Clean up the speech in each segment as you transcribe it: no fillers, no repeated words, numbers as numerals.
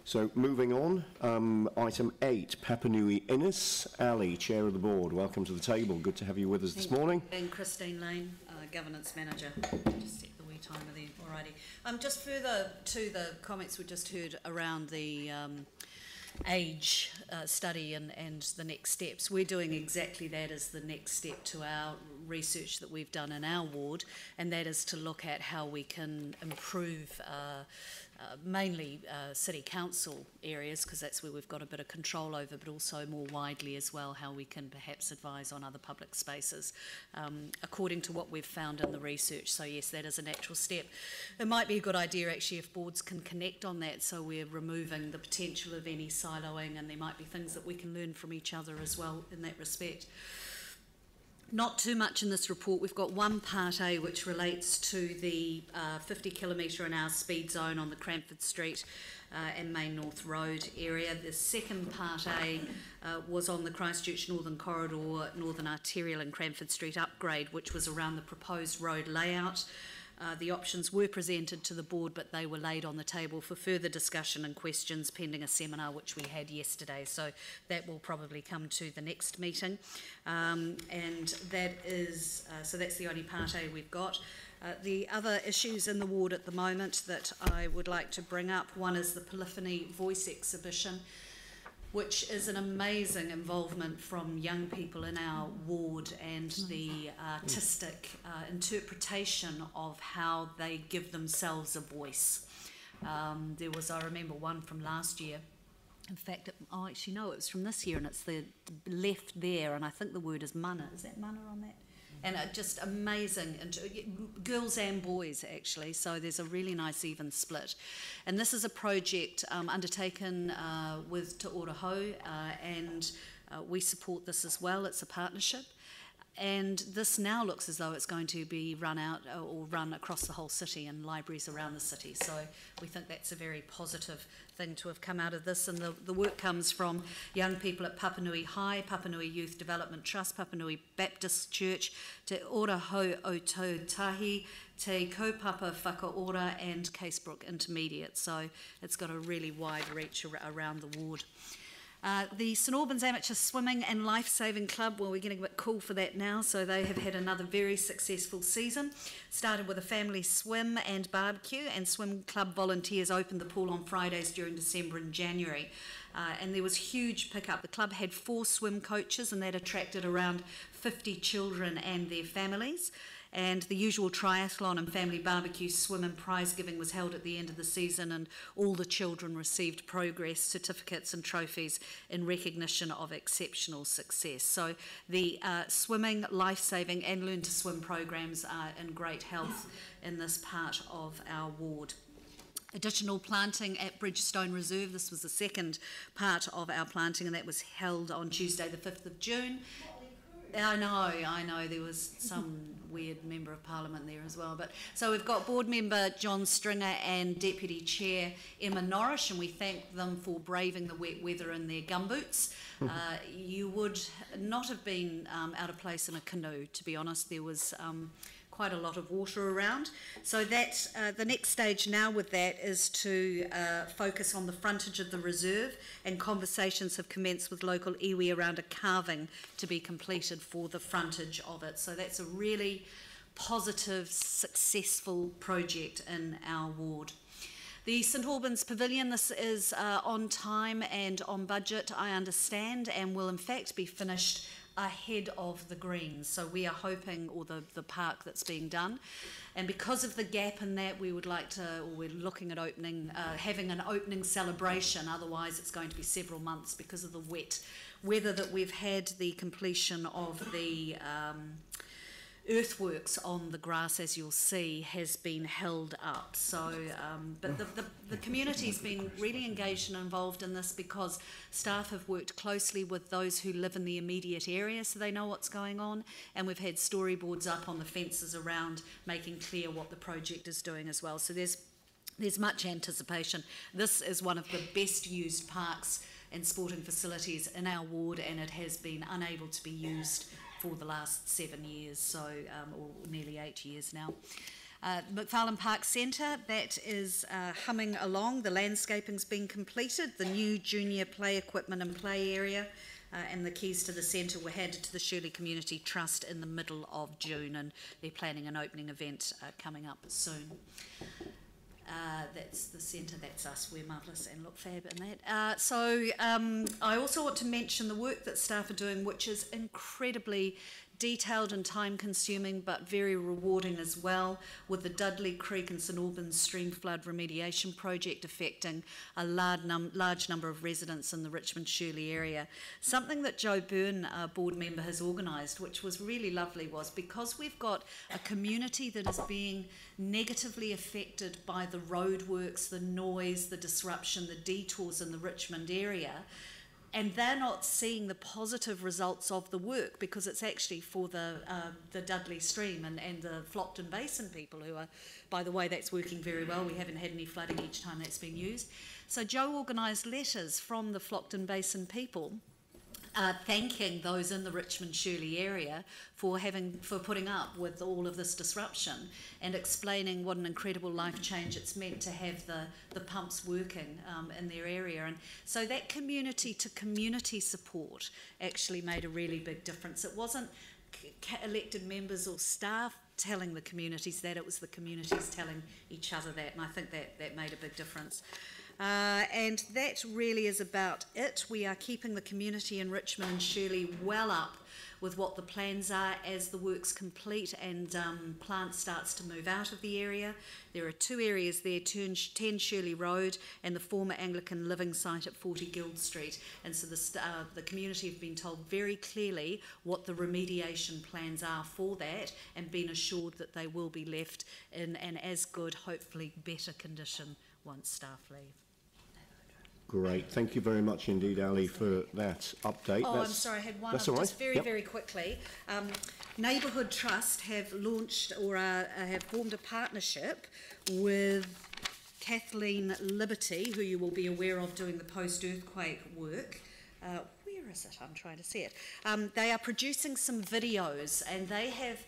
So moving on, item 8, Papanui-Innes. Ali, Chair of the Board, welcome to the table. Good to have you with us this morning. And Christine Lane, Governance Manager. Just set the wee timer there, alrighty. Just further to the comments we just heard around the age study and the next steps. We're doing exactly that as the next step to our research that we've done in our ward, and that is to look at how we can improve mainly city council areas, because that's where we've got a bit of control over, but also more widely as well how we can perhaps advise on other public spaces according to what we've found in the research. So yes, that is a natural step. It might be a good idea actually if boards can connect on that, so we're removing the potential of any siloing, and there might be things that we can learn from each other as well in that respect. Not too much in this report. We've got one part A which relates to the 50 km/h speed zone on the Cranford Street and Main North Road area. The second part A was on the Christchurch Northern Corridor, Northern Arterial and Cranford Street upgrade, which was around the proposed road layout. The options were presented to the board, but they were laid on the table for further discussion and questions pending a seminar which we had yesterday. So that will probably come to the next meeting. And that is, so that's the only part A we've got. The other issues in the ward at the moment that I would like to bring up, one is the Polyphony Voice Exhibition, which is an amazing involvement from young people in our ward and the artistic interpretation of how they give themselves a voice. There was, I remember, one from last year. In fact, actually no, it was from this year, and it's the left there, and I think the word is mana. Is that mana on that? And just amazing, and girls and boys actually, so there's a really nice even split. And this is a project undertaken with Te Ora Hau, and we support this as well. It's a partnership. And this now looks as though it's going to be run out or run across the whole city and libraries around the city. So we think that's a very positive thing to have come out of this. And the work comes from young people at Papanui High, Papanui Youth Development Trust, Papanui Baptist Church, Te Ora Hau o Tautahi, Te Kaupapa Whakaora and Casebrook Intermediate. So it's got a really wide reach around the ward. The St Albans Amateur Swimming and Life-Saving Club, well, we're getting a bit cool for that now, so they have had another very successful season. Started with a family swim and barbecue, and swim club volunteers opened the pool on Fridays during December and January. And there was huge pickup. The club had 4 swim coaches, and that attracted around 50 children and their families. And the usual triathlon and family barbecue, swim and prize giving was held at the end of the season, and all the children received progress certificates and trophies in recognition of exceptional success. So the swimming, life-saving and learn to swim programs are in great health in this part of our ward. Additional planting at Bridgestone Reserve. This was the second part of our planting, and that was held on Tuesday the 5th of June. I know, there was some weird member of parliament there as well. But so we've got board member John Stringer and deputy chair Emma Norrish, and we thank them for braving the wet weather in their gumboots. You would not have been out of place in a canoe, to be honest. There was quite a lot of water around. So that the next stage now with that is to focus on the frontage of the reserve, and conversations have commenced with local iwi around a carving to be completed for the frontage of it. So that's a really positive, successful project in our ward. The St Albans Pavilion, this is on time and on budget, I understand, and will in fact be finished ahead of the Greens. So we are hoping, or the park that's being done, and because of the gap in that, we would like to, or we're looking at opening, having an opening celebration. Otherwise it's going to be several months because of the wet weather that we've had. The completion of the earthworks on the grass, as you'll see, has been held up. So, but the community's been really engaged and involved in this, because staff have worked closely with those who live in the immediate area, so they know what's going on, and we've had storyboards up on the fences around, making clear what the project is doing as well. So there's much anticipation. This is one of the best used parks and sporting facilities in our ward, and it has been unable to be used for the last 7 years, so or nearly 8 years now. McFarlane Park Centre, that is humming along. The landscaping's been completed. The new junior play equipment and play area and the keys to the centre were handed to the Shirley Community Trust in the middle of June, and they're planning an opening event coming up soon. That's the centre, that's us. We're marvellous and look fab in that. I also want to mention the work that staff are doing, which is incredibly detailed and time consuming but very rewarding as well, with the Dudley Creek and St Albans stream flood remediation project affecting a large number of residents in the Richmond Shirley area. Something that Joe Byrne, our board member, has organised, which was really lovely, was because we've got a community that is being negatively affected by the roadworks, the noise, the disruption, the detours in the Richmond area, and they're not seeing the positive results of the work because it's actually for the Dudley Stream and the Flockton Basin people who are, by the way, that's working very well. We haven't had any flooding each time that's been used. So Joe organised letters from the Flockton Basin people thanking those in the Richmond Shirley area for putting up with all of this disruption and explaining what an incredible life change it's meant to have the pumps working in their area. And so that community to community support actually made a really big difference. It wasn't elected members or staff telling the communities that, it was the communities telling each other that, and I think that made a big difference. And that really is about it. We are keeping the community in Richmond and Shirley well up with what the plans are as the work's complete and plant starts to move out of the area. There are two areas there, 10 Shirley Road and the former Anglican living site at 40 Guild Street. And so the community have been told very clearly what the remediation plans are for that and been assured that they will be left in an as good, hopefully better condition once staff leave. Great. Thank you very much indeed, Ali, for that update. I'm sorry, I had one just very quickly. Neighbourhood Trust have launched or have formed a partnership with Kathleen Liberty, who you will be aware of doing the post-earthquake work. Where is it? I'm trying to see it. They are producing some videos, and they have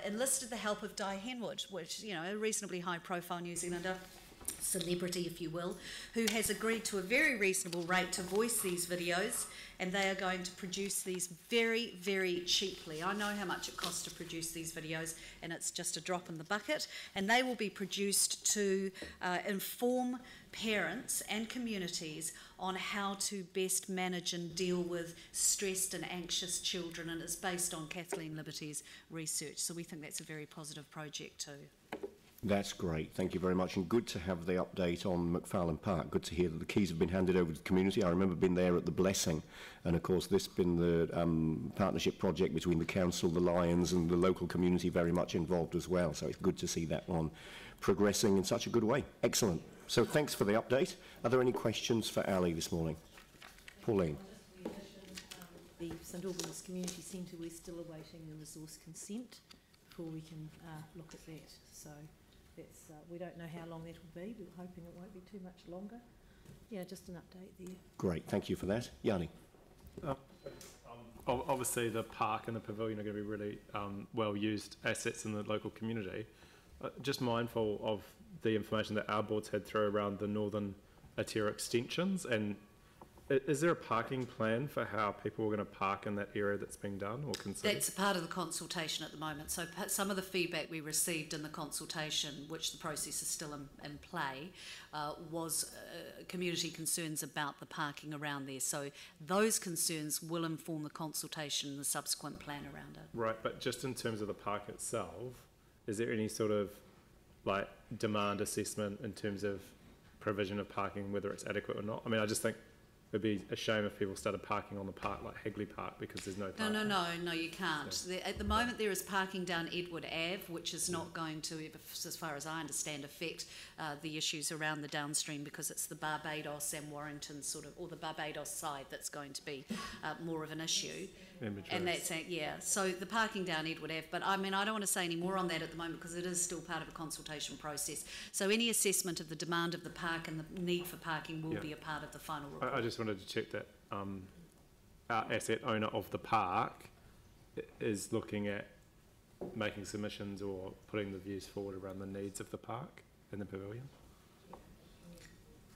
enlisted the help of Di Henwood, which, you know, a reasonably high-profile New Zealander, celebrity if you will, who has agreed to a very reasonable rate to voice these videos, and they are going to produce these very, very cheaply. I know how much it costs to produce these videos, and it's just a drop in the bucket, and they will be produced to inform parents and communities on how to best manage and deal with stressed and anxious children, and it's based on Kathleen Liberty's research, so we think that's a very positive project too. That's great. Thank you very much. And good to have the update on McFarlane Park. Good to hear that the keys have been handed over to the community. I remember being there at the blessing. And of course, this has been the partnership project between the council, the Lions and the local community very much involved as well. So it's good to see that one progressing in such a good way. Excellent. So thanks for the update. Are there any questions for Ali this morning? Pauline. The St Albans Community Centre, we're still awaiting the resource consent before we can look at that. So that's, we don't know how long that will be. We're hoping it won't be too much longer. Yeah, just an update there. Great, thank you for that. Yanni. Obviously the park and the pavilion are going to be really well used assets in the local community. Just mindful of the information that our board's had through around the Northern Aotearoa extensions, and is there a parking plan for how people are going to park in that area that's being done or considered? That's part of the consultation at the moment. So some of the feedback we received in the consultation, which the process is still in play, was community concerns about the parking around there. So those concerns will inform the consultation and the subsequent plan around it. Right, but just in terms of the park itself, is there any sort of like demand assessment in terms of provision of parking, whether it's adequate or not? I mean, I just think it'd be a shame if people started parking on the park like Hagley Park because there's no parking. No, you can't. So, at the moment there is parking down Edward Ave, which is not going to, as far as I understand, affect the issues around the downstream, because it's the Barbados and Warrington sort of, or the Barbados side that's going to be more of an issue. And that's, so the parking down Edward Ave, but I mean, I don't want to say any more on that at the moment because it is still part of a consultation process. So any assessment of the demand of the park and the need for parking will be a part of the final report. I just wanted to check that our asset owner of the park is looking at making submissions or putting the views forward around the needs of the park and the pavilion?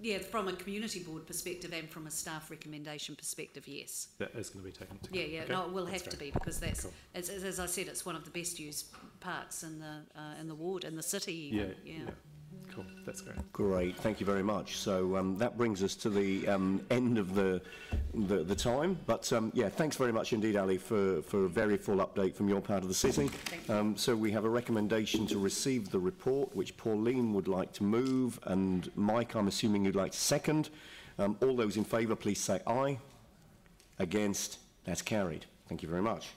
Yeah, from a community board perspective and from a staff recommendation perspective, yes. That is going to be taken into Yeah, account. no, Okay, it will that's have to great. be, because that's, Cool. as I said, it's one of the best used parks in the ward, in the city Yeah, even. yeah. Cool, that's great. Great, thank you very much. So that brings us to the end of the time. But yeah, thanks very much indeed, Ali, for a very full update from your part of the city. Thank you. So we have a recommendation to receive the report, which Pauline would like to move, and Mike, I'm assuming you'd like to second. All those in favour, please say aye. Against? That's carried. Thank you very much.